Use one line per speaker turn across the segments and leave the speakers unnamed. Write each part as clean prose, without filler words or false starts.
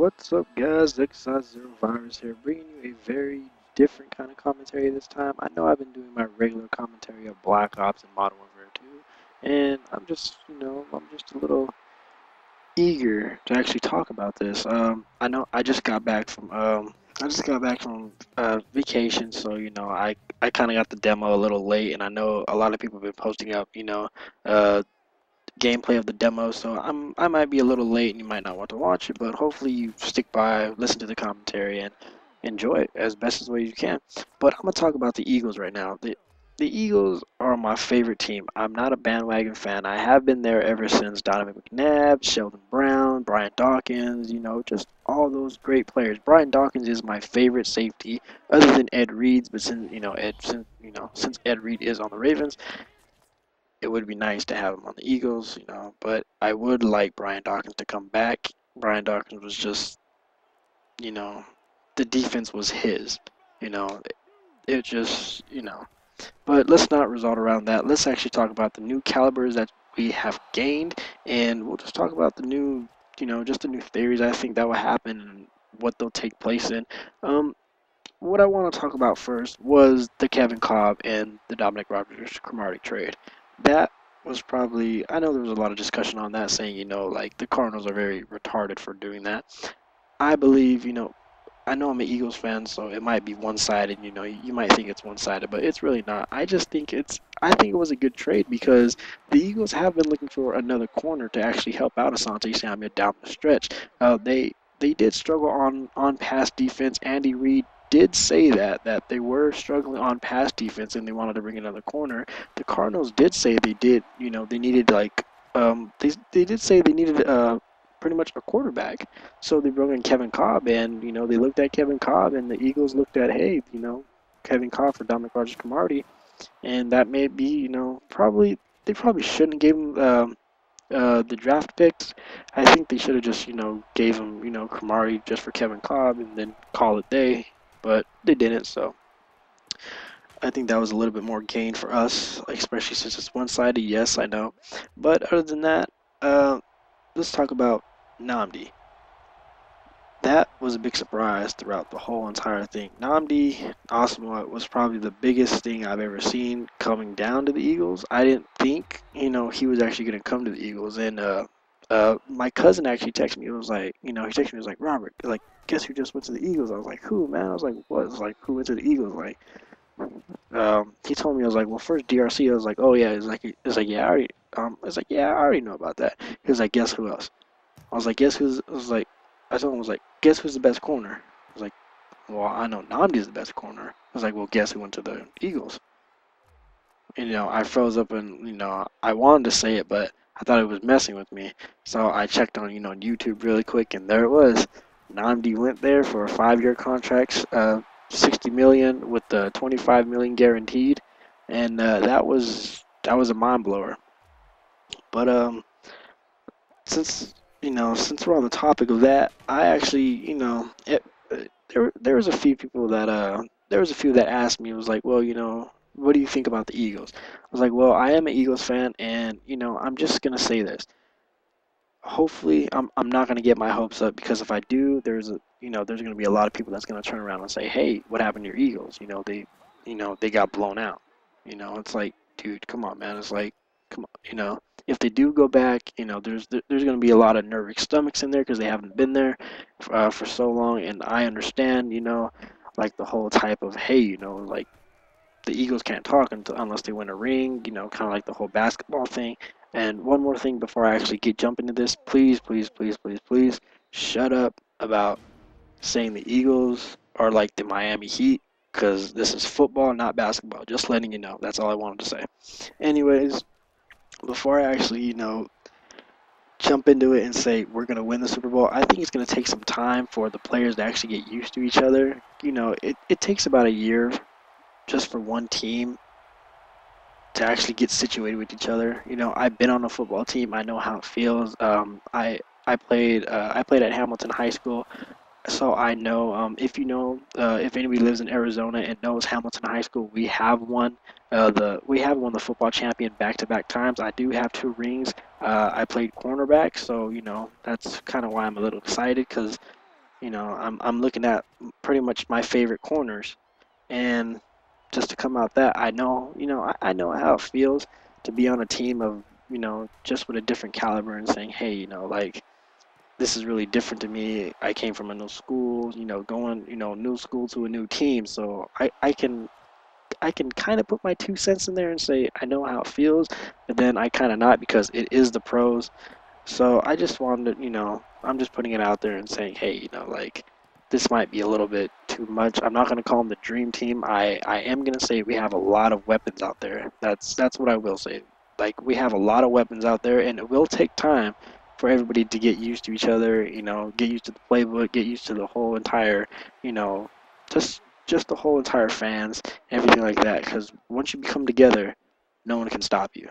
What's up, guys? Zero Virus here, bringing you a very different kind of commentary this time. I know I've been doing my regular commentary of Black Ops and Modern Warfare 2, and I'm just a little eager to actually talk about this. I know I just got back from vacation, so I kind of got the demo a little late, and I know a lot of people have been posting up, uh, gameplay of the demo, so I might be a little late and you might not want to watch it, but hopefully you stick by, listen to the commentary, and enjoy it as best as way you can. But I'm gonna talk about the Eagles right now. The Eagles are my favorite team. I'm not a bandwagon fan. I have been there ever since Donovan McNabb, Sheldon Brown, Brian Dawkins, just all those great players. Brian Dawkins is my favorite safety, other than Ed Reed's, but since Ed Reed is on the Ravens, it would be nice to have him on the Eagles, but I would like Brian Dawkins to come back. Brian Dawkins was just, you know, the defense was his, you know, it just, But let's not result around that. Let's actually talk about the new calibers that we have gained, and we'll just talk about the new, just the new theories I think that will happen and what they'll take place in. Um, what I want to talk about first was the Kevin Cobb and the Dominic Rodgers-Cromartie trade. That was probably, I know there was a lot of discussion on that, saying, like the Cardinals are very retarded for doing that. I believe, I know I'm an Eagles fan, so it might be one-sided. You might think it's one-sided, but it's really not. I think it was a good trade because the Eagles have been looking for another corner to actually help out Asante Samuel down the stretch. They did struggle on pass defense. Andy Reid did say that they were struggling on pass defense and they wanted to bring another corner. The Cardinals did say they did. They needed they did say they needed pretty much a quarterback. So they brought in Kevin Cobb, and they looked at Kevin Cobb, and the Eagles looked at, hey, Kevin Cobb for Dominic Rodgers-Cromartie, and that may be, probably they probably shouldn't give him the draft picks. I think they should have just, gave him, Cromartie just for Kevin Cobb, and then call it day. But they didn't, so I think that was a little bit more gain for us, especially since it's one-sided. Yes, I know, but other than that, let's talk about Namdi. That was a big surprise throughout the whole entire thing. Namdi Asama was probably the biggest thing I've ever seen coming down to the Eagles. I didn't think, he was actually going to come to the Eagles. And my cousin actually texted me. It was like, he texted me. He was like, Robert, like, guess who just went to the Eagles? I was like, who, man? I was like, what? I was like, who went to the Eagles? Like, he told me. I was like, well, first DRC. I was like, oh yeah. Yeah, I already know about that. He was like, guess who else? I was like, guess who's? I told him, I was like, guess who's the best corner? I was like, well, I know Namdi's the best corner. I was like, well, guess who went to the Eagles? And, I froze up and, I wanted to say it, but I thought it was messing with me. So I checked on, YouTube really quick, and there it was. Namdi went there for a 5-year contract, 60 million with the 25 million guaranteed, and that was a mind blower. But since we're on the topic of that, I actually, there was a few people that there was a few that asked me. It was like, well, what do you think about the Eagles? I was like, well, I am an Eagles fan, and I'm just gonna say this. Hopefully, I'm not gonna get my hopes up, because if I do, there's gonna be a lot of people that's gonna turn around and say, hey, what happened to your Eagles? They got blown out. It's like, dude, come on, man. It's like, come on, if they do go back, there's going to be a lot of nervous stomachs in there because they haven't been there for so long. And I understand, like the whole type of, hey, like the Eagles can't talk unless they win a ring, kind of like the whole basketball thing. And one more thing before I actually jump into this, please, please, please, please, please, shut up about saying the Eagles are like the Miami Heat, because this is football, not basketball. Just letting you know. That's all I wanted to say. Anyways, before I actually, jump into it and say we're going to win the Super Bowl, I think it's going to take some time for the players to actually get used to each other. It takes about a year just for one team to actually get situated with each other. I've been on a football team. I know how it feels. I played at Hamilton High School. So I know, if anybody lives in Arizona and knows Hamilton High School, we have won the football champion back-to-back times. I do have 2 rings. I played cornerback, so that's kind of why I'm a little excited, because I'm looking at pretty much my favorite corners, and just to come out that I know how it feels to be on a team of just with a different caliber and saying, hey, like this is really different to me. I came from a new school, going new school to a new team, so I can kind of put my 2 cents in there and say I know how it feels, but then I kind of not because it is the pros. So I just wanted to, I'm just putting it out there and saying, hey, like this might be a little bit too much. I'm not going to call them the dream team. I am going to say we have a lot of weapons out there. That's what I will say. Like we have a lot of weapons out there, and it will take time for everybody to get used to each other. Get used to the playbook, get used to the whole entire, you know, just the whole entire fans, everything like that. Because once you become together, no one can stop you.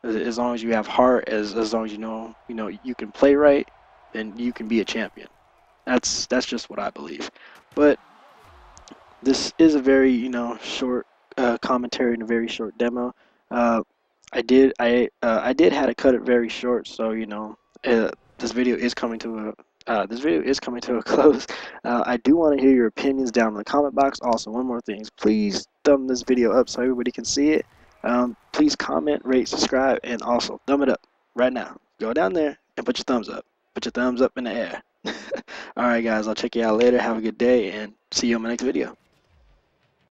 As long as you have heart, as long as you can play right, then you can be a champion. That's just what I believe. But this is a very short commentary and a very short demo. Uh, I did had to cut it very short, so this video is coming to a close. I do want to hear your opinions down in the comment box. Also, one more thing, please thumb this video up so everybody can see it. Please comment, rate, subscribe, and also thumb it up right now. Go down there and put your thumbs up. Put your thumbs up in the air. All right, guys, I'll check you out later. Have a good day, and see you on my next video.